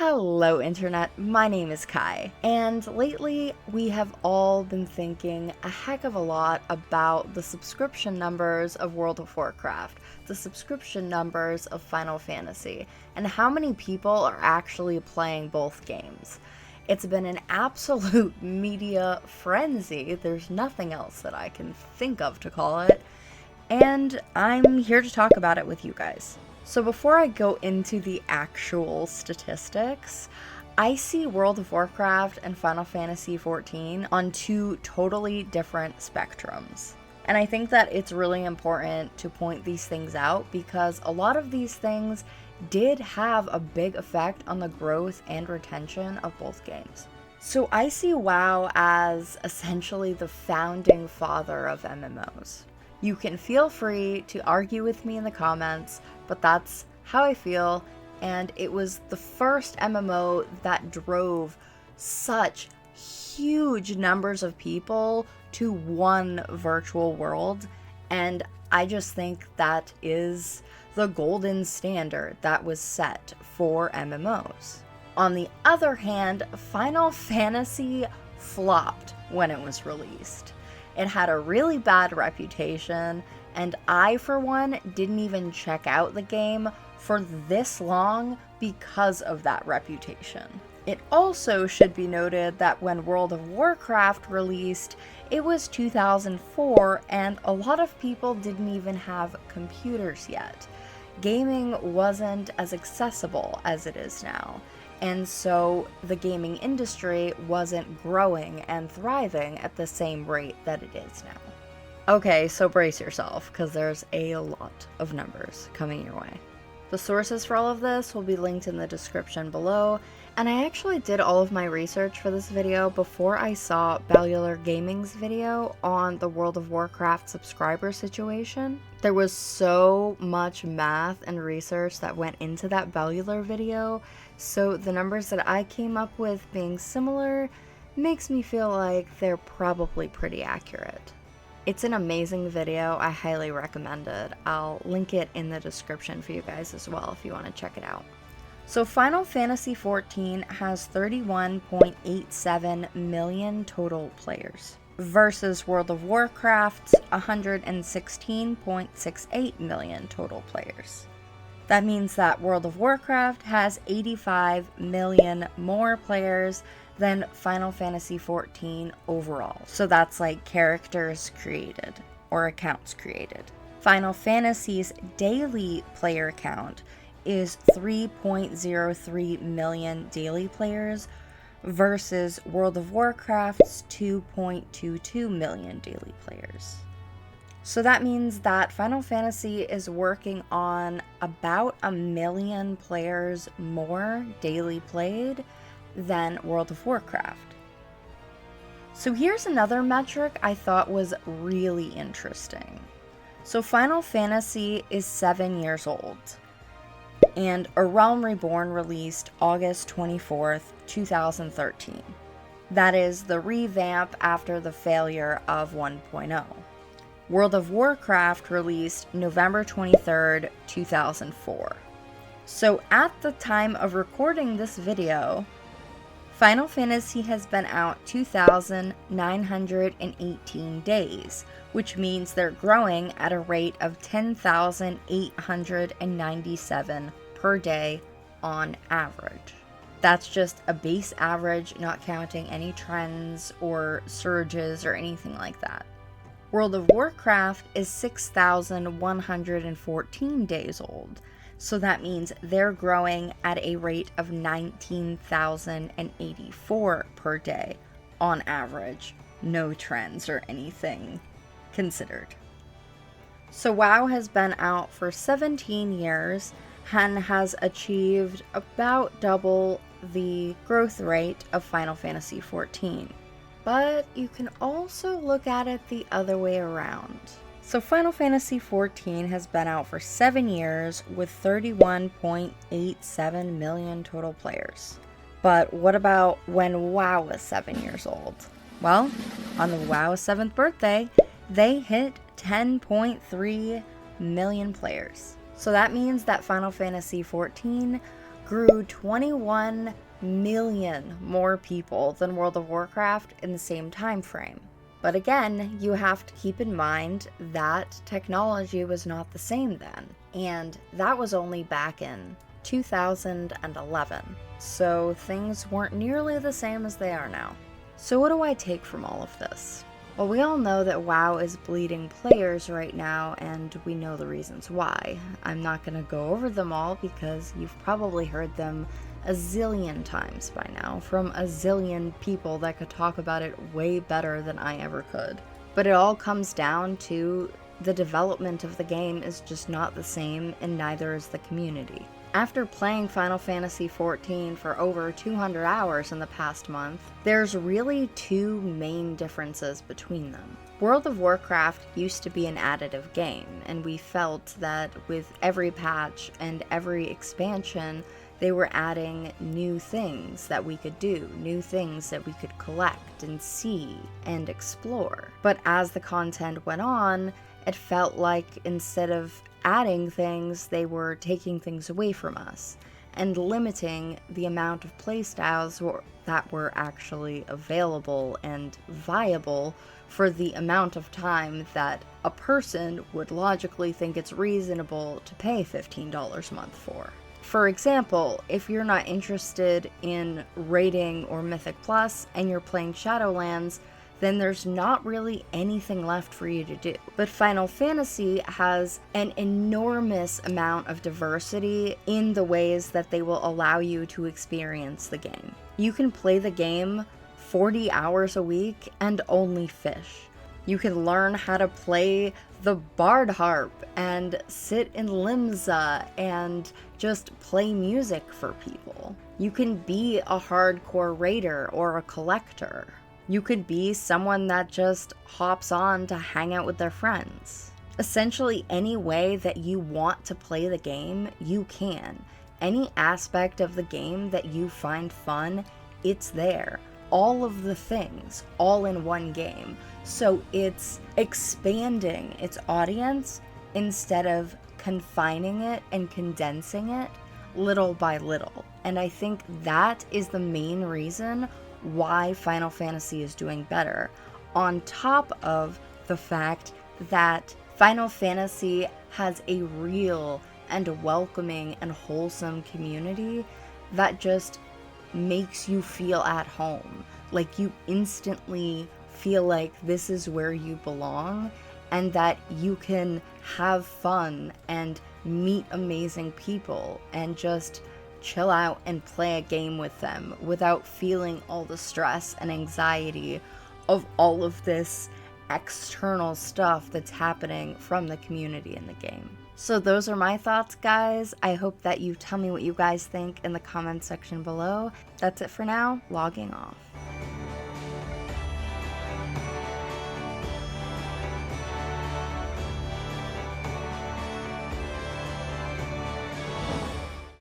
Hello Internet, my name is Kai, and lately we have all been thinking a heck of a lot about the subscription numbers of World of Warcraft, the subscription numbers of Final Fantasy, and how many people are actually playing both games. It's been an absolute media frenzy, there's nothing else that I can think of to call it, and I'm here to talk about it with you guys. So before I go into the actual statistics, I see World of Warcraft and Final Fantasy XIV on two totally different spectrums. And I think that it's really important to point these things out because a lot of these things did have a big effect on the growth and retention of both games. So I see WoW as essentially the founding father of MMOs. You can feel free to argue with me in the comments, but that's how I feel, and it was the first MMO that drove such huge numbers of people to one virtual world, and I just think that is the golden standard that was set for MMOs. On the other hand, Final Fantasy flopped when it was released. It had a really bad reputation, and I, for one, didn't even check out the game for this long because of that reputation. It also should be noted that when World of Warcraft released, it was 2004, and a lot of people didn't even have computers yet. Gaming wasn't as accessible as it is now. And so the gaming industry wasn't growing and thriving at the same rate that it is now. Okay, so brace yourself, because there's a lot of numbers coming your way. The sources for all of this will be linked in the description below, and I actually did all of my research for this video before I saw Bellular Gaming's video on the World of Warcraft subscriber situation. There was so much math and research that went into that Bellular video, so the numbers that I came up with being similar makes me feel like they're probably pretty accurate. It's an amazing video, I highly recommend it. I'll link it in the description for you guys as well if you want to check it out. So Final Fantasy XIV has 31.87 million total players versus World of Warcraft's 116.68 million total players. That means that World of Warcraft has 85 million more players than Final Fantasy XIV overall. So that's like characters created or accounts created. Final Fantasy's daily player count is 3.03 million daily players versus World of Warcraft's 2.22 million daily players. So that means that Final Fantasy is working on about 1 million players more daily played than World of Warcraft. So here's another metric I thought was really interesting. So Final Fantasy is 7 years old, and A Realm Reborn released August 24th, 2013. That is the revamp after the failure of 1.0. World of Warcraft released November 23rd, 2004. So at the time of recording this video, Final Fantasy has been out 2,918 days, which means they're growing at a rate of 10,897 per day on average. That's just a base average, not counting any trends or surges or anything like that. World of Warcraft is 6,114 days old, so that means they're growing at a rate of 19,084 per day on average, no trends or anything considered. So WoW has been out for 17 years and has achieved about double the growth rate of Final Fantasy XIV. But you can also look at it the other way around. So Final Fantasy XIV has been out for 7 years with 31.87 million total players. But what about when WoW was 7 years old? Well, on the WoW's 7th birthday, they hit 10.3 million players. So that means that Final Fantasy XIV grew 21 million more people than World of Warcraft in the same time frame. But again, you have to keep in mind that technology was not the same then, and that was only back in 2011, so things weren't nearly the same as they are now. So what do I take from all of this? Well, we all know that WoW is bleeding players right now, and we know the reasons why. I'm not going to go over them all because you've probably heard them a zillion times by now from a zillion people that could talk about it way better than I ever could. But it all comes down to the development of the game is just not the same, and neither is the community. After playing Final Fantasy XIV for over 200 hours in the past month, there's really two main differences between them. World of Warcraft used to be an additive game, and we felt that with every patch and every expansion, they were adding new things that we could do, new things that we could collect and see and explore. But as the content went on, it felt like instead of adding things, they were taking things away from us and limiting the amount of playstyles that were actually available and viable for the amount of time that a person would logically think it's reasonable to pay $15 a month for. For example, if you're not interested in raiding or Mythic Plus and you're playing Shadowlands, then there's not really anything left for you to do. But Final Fantasy has an enormous amount of diversity in the ways that they will allow you to experience the game. You can play the game 40 hours a week and only fish. You can learn how to play the Bard Harp and sit in Limsa and just play music for people. You can be a hardcore raider or a collector. You could be someone that just hops on to hang out with their friends. Essentially, any way that you want to play the game, you can. Any aspect of the game that you find fun, it's there. All of the things, all in one game. So it's expanding its audience instead of confining it and condensing it little by little. And I think that is the main reason why Final Fantasy is doing better, on top of the fact that Final Fantasy has a real and welcoming and wholesome community that just makes you feel at home. Like you instantly feel like this is where you belong and that you can have fun and meet amazing people and just chill out and play a game with them without feeling all the stress and anxiety of all of this external stuff that's happening from the community in the game. So those are my thoughts, guys. I hope that you tell me what you guys think in the comments section below. That's it for now. Logging off.